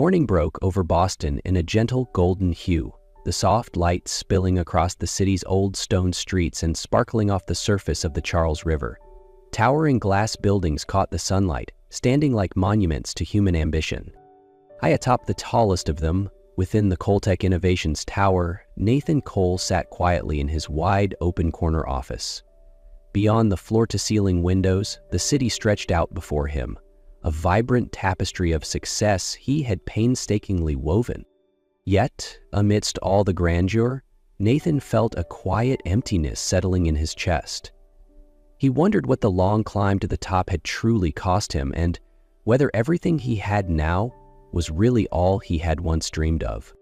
Morning broke over Boston in a gentle golden hue, the soft light spilling across the city's old stone streets and sparkling off the surface of the Charles River. Towering glass buildings caught the sunlight, standing like monuments to human ambition. High atop the tallest of them, within the Coltech Innovations Tower, Nathan Cole sat quietly in his wide, open corner office. Beyond the floor-to-ceiling windows, the city stretched out before him, a vibrant tapestry of success he had painstakingly woven. Yet, amidst all the grandeur, Nathan felt a quiet emptiness settling in his chest. He wondered what the long climb to the top had truly cost him and whether everything he had now was really all he had once dreamed of.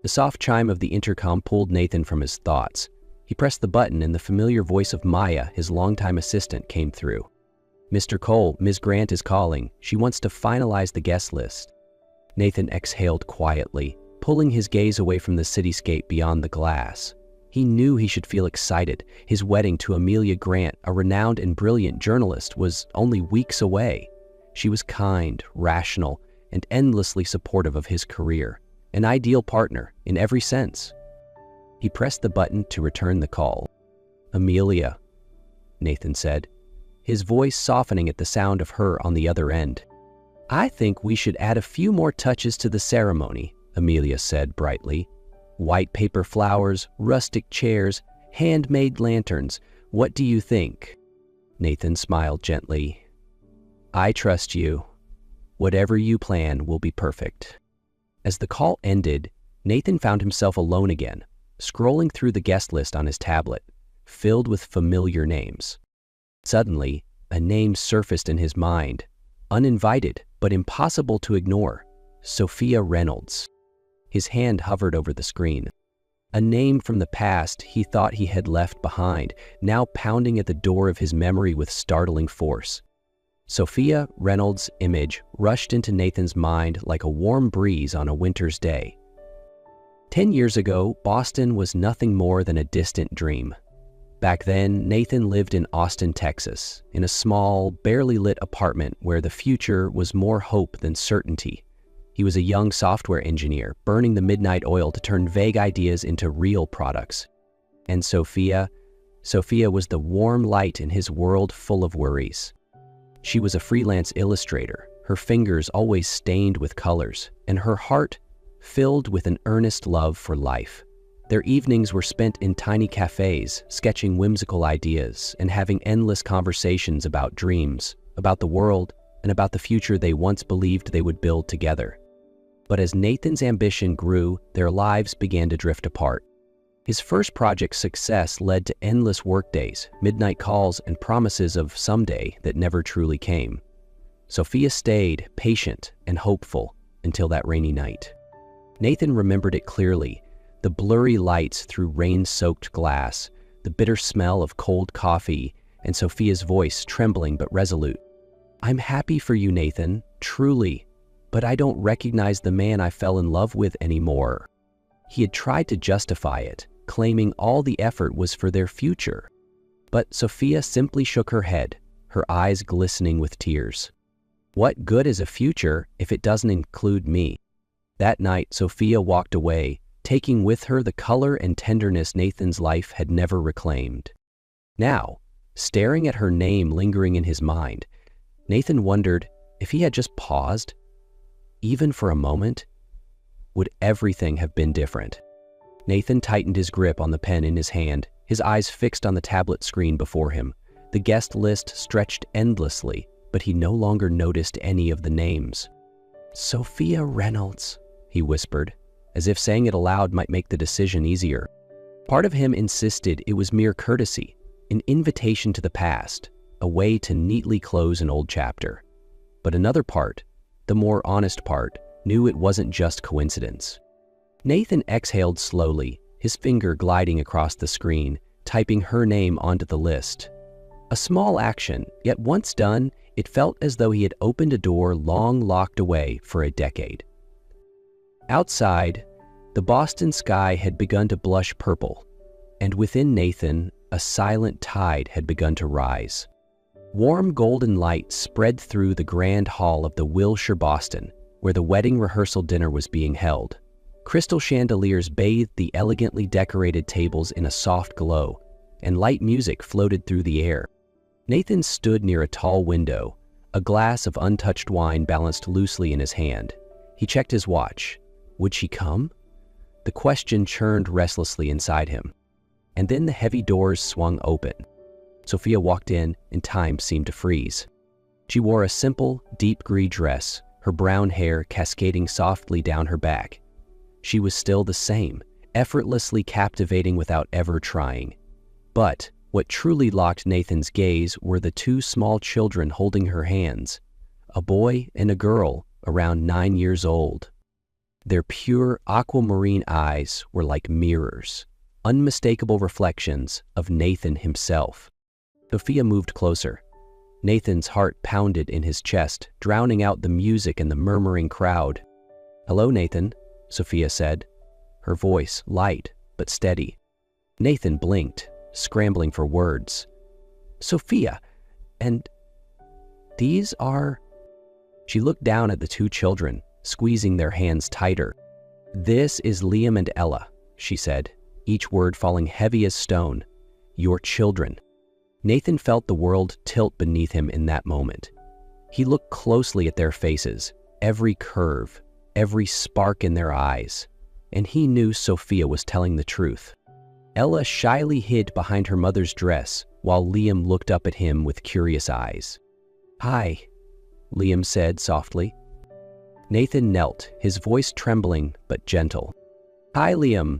The soft chime of the intercom pulled Nathan from his thoughts. He pressed the button and the familiar voice of Maya, his longtime assistant, came through. "Mr. Cole, Ms. Grant is calling. She wants to finalize the guest list." Nathan exhaled quietly, pulling his gaze away from the cityscape beyond the glass. He knew he should feel excited. His wedding to Amelia Grant, a renowned and brilliant journalist, was only weeks away. She was kind, rational, and endlessly supportive of his career, an ideal partner in every sense. He pressed the button to return the call. "Amelia," Nathan said, his voice softening at the sound of her on the other end. "I think we should add a few more touches to the ceremony," Amelia said brightly. "White paper flowers, rustic chairs, handmade lanterns. What do you think?" Nathan smiled gently. "I trust you. Whatever you plan will be perfect." As the call ended, Nathan found himself alone again, scrolling through the guest list on his tablet, filled with familiar names. Suddenly, a name surfaced in his mind, uninvited but impossible to ignore: Sophia Reynolds. His hand hovered over the screen. A name from the past he thought he had left behind, now pounding at the door of his memory with startling force. Sophia Reynolds' image rushed into Nathan's mind like a warm breeze on a winter's day. 10 years ago, Boston was nothing more than a distant dream. Back then, Nathan lived in Austin, Texas, in a small, barely lit apartment where the future was more hope than certainty. He was a young software engineer, burning the midnight oil to turn vague ideas into real products. And Sophia was the warm light in his world full of worries. She was a freelance illustrator, her fingers always stained with colors, and her heart filled with an earnest love for life. Their evenings were spent in tiny cafes, sketching whimsical ideas and having endless conversations about dreams, about the world, and about the future they once believed they would build together. But as Nathan's ambition grew, their lives began to drift apart. His first project's success led to endless workdays, midnight calls, and promises of someday that never truly came. Sophia stayed patient and hopeful until that rainy night. Nathan remembered it clearly: the blurry lights through rain-soaked glass, the bitter smell of cold coffee, and Sophia's voice trembling but resolute. "I'm happy for you, Nathan, truly, but I don't recognize the man I fell in love with anymore." He had tried to justify it, claiming all the effort was for their future. But Sophia simply shook her head, her eyes glistening with tears. "What good is a future if it doesn't include me?" That night, Sophia walked away, taking with her the color and tenderness Nathan's life had never reclaimed. Now, staring at her name lingering in his mind, Nathan wondered if he had just paused, even for a moment, would everything have been different? Nathan tightened his grip on the pen in his hand, his eyes fixed on the tablet screen before him. The guest list stretched endlessly, but he no longer noticed any of the names. "Sophia Reynolds," he whispered, as if saying it aloud might make the decision easier. Part of him insisted it was mere courtesy, an invitation to the past, a way to neatly close an old chapter. But another part, the more honest part, knew it wasn't just coincidence. Nathan exhaled slowly, his finger gliding across the screen, typing her name onto the list. A small action, yet once done, it felt as though he had opened a door long locked away for a decade. Outside, the Boston sky had begun to blush purple, and within Nathan, a silent tide had begun to rise. Warm golden light spread through the grand hall of the Wilshire Boston, where the wedding rehearsal dinner was being held. Crystal chandeliers bathed the elegantly decorated tables in a soft glow, and light music floated through the air. Nathan stood near a tall window, a glass of untouched wine balanced loosely in his hand. He checked his watch. Would she come? The question churned restlessly inside him. And then the heavy doors swung open. Sophia walked in, and time seemed to freeze. She wore a simple, deep gray dress, her brown hair cascading softly down her back. She was still the same, effortlessly captivating without ever trying. But what truly locked Nathan's gaze were the two small children holding her hands, a boy and a girl around 9 years old. Their pure aquamarine eyes were like mirrors, unmistakable reflections of Nathan himself. Sophia moved closer. Nathan's heart pounded in his chest, drowning out the music and the murmuring crowd. "Hello, Nathan," Sophia said, her voice light but steady. Nathan blinked, scrambling for words. "Sophia, and these are..." She looked down at the two children, squeezing their hands tighter. "This is Liam and Ella," she said, each word falling heavy as stone. "Your children." Nathan felt the world tilt beneath him in that moment. He looked closely at their faces, every curve, every spark in their eyes, and he knew Sophia was telling the truth. Ella shyly hid behind her mother's dress, while Liam looked up at him with curious eyes. "Hi," Liam said softly. Nathan knelt, his voice trembling but gentle. "Hi, Liam.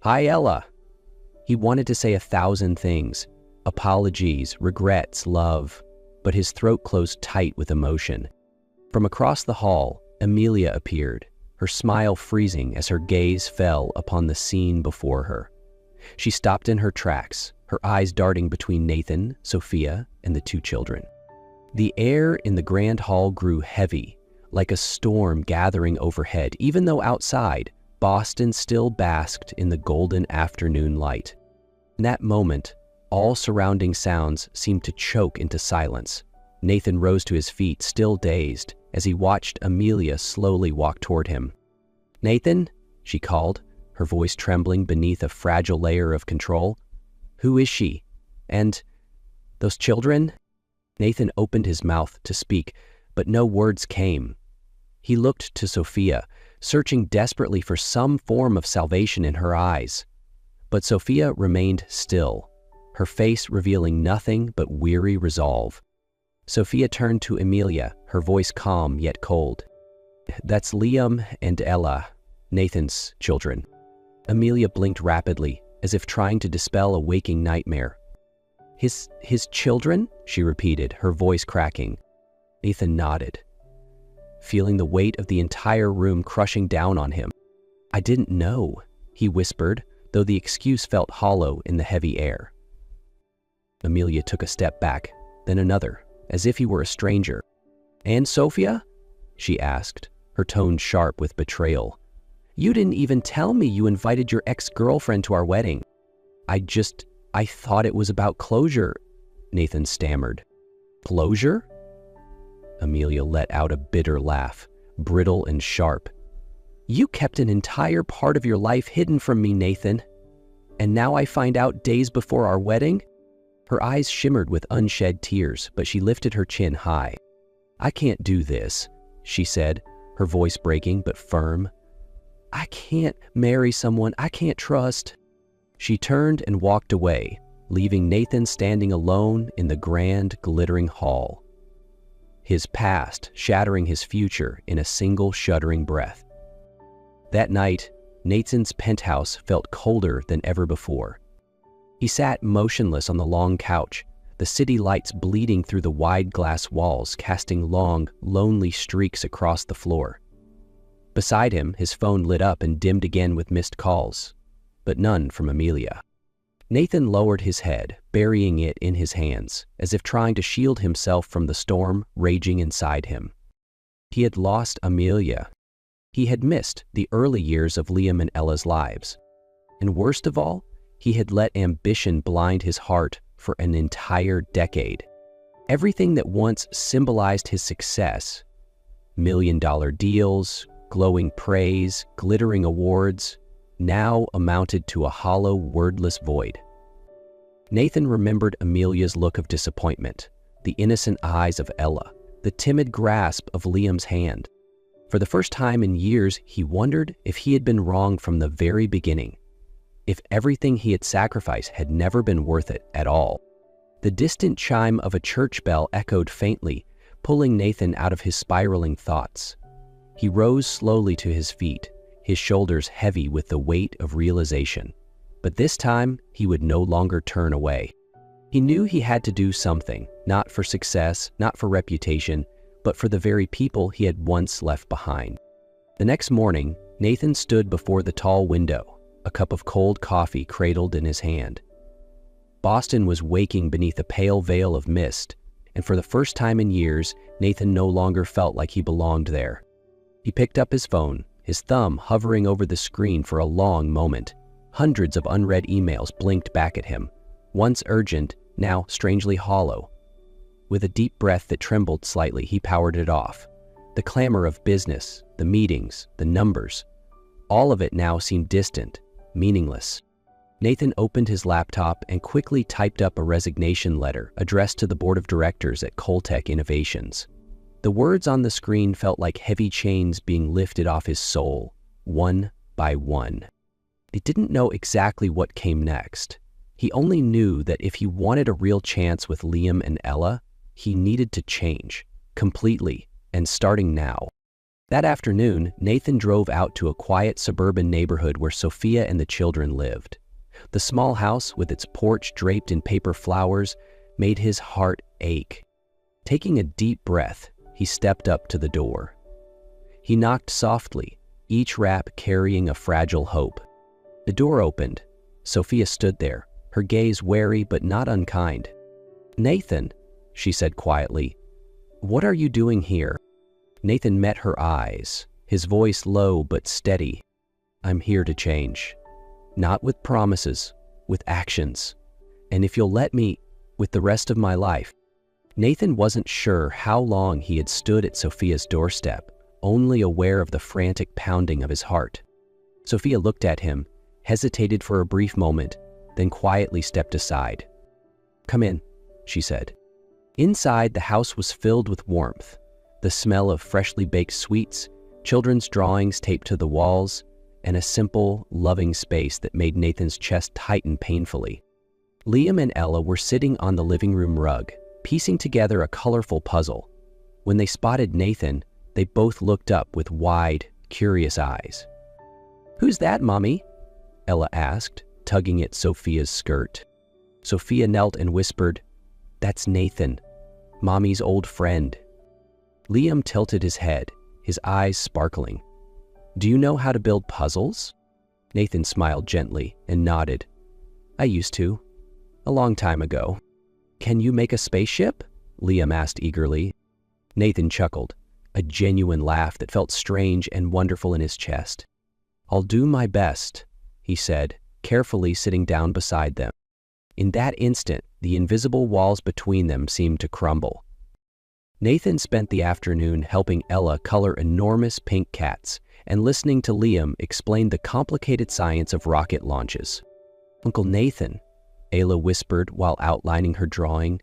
Hi, Ella." He wanted to say 1,000 things, apologies, regrets, love, but his throat closed tight with emotion. From across the hall, Amelia appeared, her smile freezing as her gaze fell upon the scene before her. She stopped in her tracks, her eyes darting between Nathan, Sophia, and the two children. The air in the grand hall grew heavy, like a storm gathering overhead, even though outside, Boston still basked in the golden afternoon light. In that moment, all surrounding sounds seemed to choke into silence. Nathan rose to his feet, still dazed, as he watched Amelia slowly walk toward him. "Nathan," she called, her voice trembling beneath a fragile layer of control. "Who is she? And those children?" Nathan opened his mouth to speak, but no words came. He looked to Sophia, searching desperately for some form of salvation in her eyes. But Sophia remained still, her face revealing nothing but weary resolve. Sophia turned to Amelia, her voice calm yet cold. "That's Liam and Ella, Nathan's children." Amelia blinked rapidly, as if trying to dispel a waking nightmare. His children?" she repeated, her voice cracking. Nathan nodded, feeling the weight of the entire room crushing down on him. "I didn't know," he whispered, though the excuse felt hollow in the heavy air. Amelia took a step back, then another, as if he were a stranger. "And Sophia?" she asked, her tone sharp with betrayal. "You didn't even tell me you invited your ex-girlfriend to our wedding." I thought it was about closure," Nathan stammered. "Closure?" Amelia let out a bitter laugh, brittle and sharp. "You kept an entire part of your life hidden from me, Nathan. And now I find out days before our wedding?" Her eyes shimmered with unshed tears, but she lifted her chin high. "I can't do this," she said, her voice breaking but firm. "I can't marry someone I can't trust." She turned and walked away, leaving Nathan standing alone in the grand, glittering hall. His past shattering his future in a single shuddering breath. That night, Nathan's penthouse felt colder than ever before. He sat motionless on the long couch, the city lights bleeding through the wide glass walls, casting long, lonely streaks across the floor. Beside him, his phone lit up and dimmed again with missed calls, but none from Amelia. Nathan lowered his head, burying it in his hands, as if trying to shield himself from the storm raging inside him. He had lost Amelia. He had missed the early years of Liam and Ella's lives. And worst of all, he had let ambition blind his heart for an entire decade. Everything that once symbolized his success, Million-dollar deals, glowing praise, glittering awards, now amounted to a hollow, wordless void. Nathan remembered Amelia's look of disappointment, the innocent eyes of Ella, the timid grasp of Liam's hand. For the first time in years, he wondered if he had been wrong from the very beginning, if everything he had sacrificed had never been worth it at all. The distant chime of a church bell echoed faintly, pulling Nathan out of his spiraling thoughts. He rose slowly to his feet, his shoulders heavy with the weight of realization. But this time, he would no longer turn away. He knew he had to do something, not for success, not for reputation, but for the very people he had once left behind. The next morning, Nathan stood before the tall window, a cup of cold coffee cradled in his hand. Boston was waking beneath a pale veil of mist, and for the first time in years, Nathan no longer felt like he belonged there. He picked up his phone, his thumb hovering over the screen for a long moment. Hundreds of unread emails blinked back at him, once urgent, now strangely hollow. With a deep breath that trembled slightly, he powered it off. The clamor of business, the meetings, the numbers, all of it now seemed distant, meaningless. Nathan opened his laptop and quickly typed up a resignation letter addressed to the board of directors at Coltech Innovations. The words on the screen felt like heavy chains being lifted off his soul, one by one. He didn't know exactly what came next. He only knew that if he wanted a real chance with Liam and Ella, he needed to change, completely, and starting now. That afternoon, Nathan drove out to a quiet suburban neighborhood where Sophia and the children lived. The small house, with its porch draped in paper flowers, made his heart ache. Taking a deep breath, he stepped up to the door. He knocked softly, each rap carrying a fragile hope. The door opened. Sophia stood there, her gaze wary but not unkind. "Nathan," she said quietly, "what are you doing here?" Nathan met her eyes, his voice low but steady. "I'm here to change. Not with promises, with actions. And if you'll let me, with the rest of my life." Nathan wasn't sure how long he had stood at Sophia's doorstep, only aware of the frantic pounding of his heart. Sophia looked at him, hesitated for a brief moment, then quietly stepped aside. "Come in," she said. Inside, the house was filled with warmth, the smell of freshly baked sweets, children's drawings taped to the walls, and a simple, loving space that made Nathan's chest tighten painfully. Liam and Ella were sitting on the living room rug, piecing together a colorful puzzle. When they spotted Nathan, they both looked up with wide, curious eyes. "Who's that, Mommy?" Ella asked, tugging at Sophia's skirt. Sophia knelt and whispered, "That's Nathan, Mommy's old friend." Liam tilted his head, his eyes sparkling. "Do you know how to build puzzles?" Nathan smiled gently and nodded. "I used to, a long time ago." "Can you make a spaceship?" Liam asked eagerly. Nathan chuckled, a genuine laugh that felt strange and wonderful in his chest. "I'll do my best," he said, carefully sitting down beside them. In that instant, the invisible walls between them seemed to crumble. Nathan spent the afternoon helping Ella color enormous pink cats and listening to Liam explain the complicated science of rocket launches. "Uncle Nathan," Ayla whispered while outlining her drawing,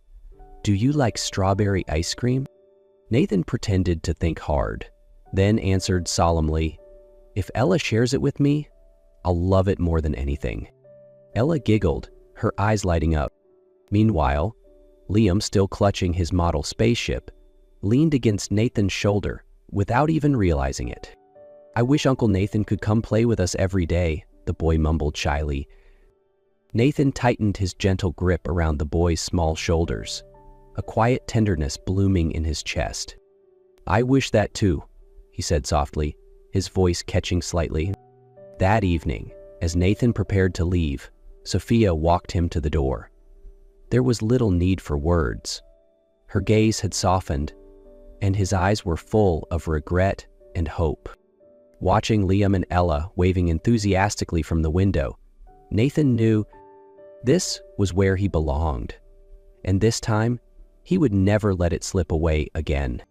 "do you like strawberry ice cream?" Nathan pretended to think hard, then answered solemnly, "If Ella shares it with me, I'll love it more than anything." Ella giggled, her eyes lighting up. Meanwhile, Liam, still clutching his model spaceship, leaned against Nathan's shoulder without even realizing it. "I wish Uncle Nathan could come play with us every day," the boy mumbled shyly. Nathan tightened his gentle grip around the boy's small shoulders, a quiet tenderness blooming in his chest. "I wish that too," he said softly, his voice catching slightly. That evening, as Nathan prepared to leave, Sophia walked him to the door. There was little need for words. Her gaze had softened, and his eyes were full of regret and hope. Watching Liam and Ella waving enthusiastically from the window, Nathan knew this was where he belonged, and this time he would never let it slip away again.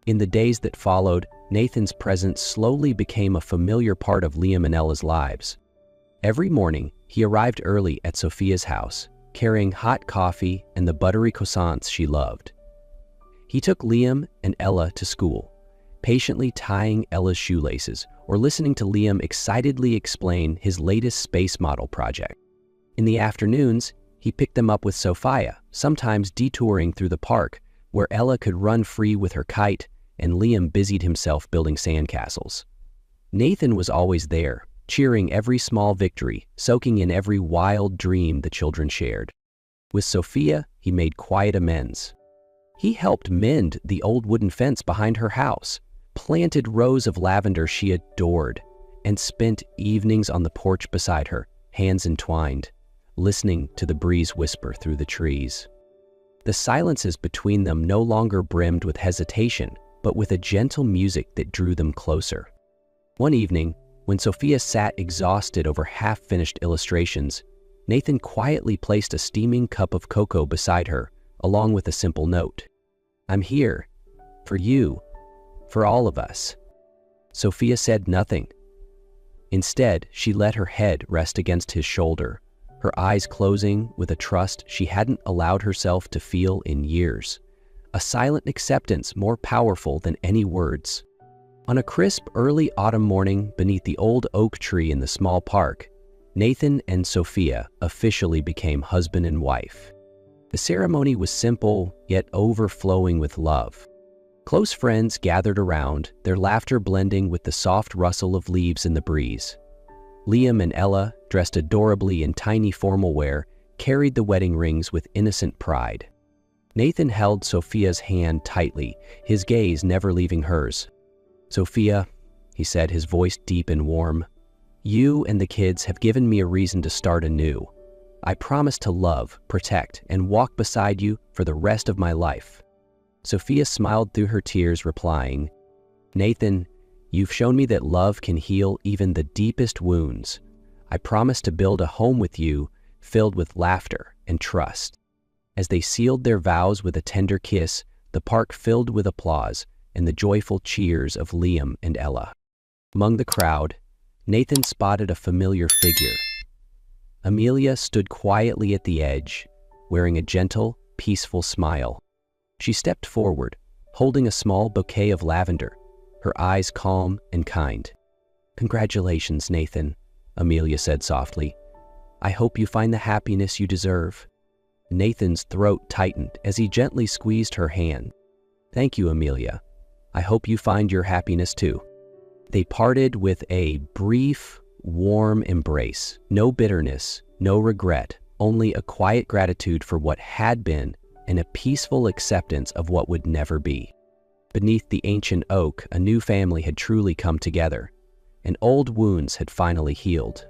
In the days that followed, Nathan's presence slowly became a familiar part of Liam and Ella's lives. Every morning, he arrived early at Sophia's house, carrying hot coffee and the buttery croissants she loved. He took Liam and Ella to school, patiently tying Ella's shoelaces or listening to Liam excitedly explain his latest space model project. In the afternoons, he picked them up with Sophia, sometimes detouring through the park, where Ella could run free with her kite and Liam busied himself building sandcastles. Nathan was always there, cheering every small victory, soaking in every wild dream the children shared. With Sophia, he made quiet amends. He helped mend the old wooden fence behind her house, planted rows of lavender she adored, and spent evenings on the porch beside her, hands entwined, listening to the breeze whisper through the trees. The silences between them no longer brimmed with hesitation, but with a gentle music that drew them closer. One evening, when Sophia sat exhausted over half-finished illustrations, Nathan quietly placed a steaming cup of cocoa beside her, along with a simple note. "I'm here. For you. For all of us." Sophia said nothing. Instead, she let her head rest against his shoulder, her eyes closing with a trust she hadn't allowed herself to feel in years. A silent acceptance more powerful than any words. On a crisp, early autumn morning beneath the old oak tree in the small park, Nathan and Sophia officially became husband and wife. The ceremony was simple, yet overflowing with love. Close friends gathered around, their laughter blending with the soft rustle of leaves in the breeze. Liam and Ella, dressed adorably in tiny formal wear, carried the wedding rings with innocent pride. Nathan held Sophia's hand tightly, his gaze never leaving hers. "Sophia," he said, his voice deep and warm, "you and the kids have given me a reason to start anew. I promise to love, protect, and walk beside you for the rest of my life." Sophia smiled through her tears, replying, "Nathan, you've shown me that love can heal even the deepest wounds. I promise to build a home with you filled with laughter and trust." As they sealed their vows with a tender kiss, the park filled with applause and the joyful cheers of Liam and Ella. Among the crowd, Nathan spotted a familiar figure. Amelia stood quietly at the edge, wearing a gentle, peaceful smile. She stepped forward, holding a small bouquet of lavender, her eyes calm and kind. "Congratulations, Nathan," Amelia said softly. "I hope you find the happiness you deserve." Nathan's throat tightened as he gently squeezed her hand. "Thank you, Amelia. I hope you find your happiness too." They parted with a brief, warm embrace. No bitterness, no regret, only a quiet gratitude for what had been and a peaceful acceptance of what would never be. Beneath the ancient oak, a new family had truly come together, and old wounds had finally healed.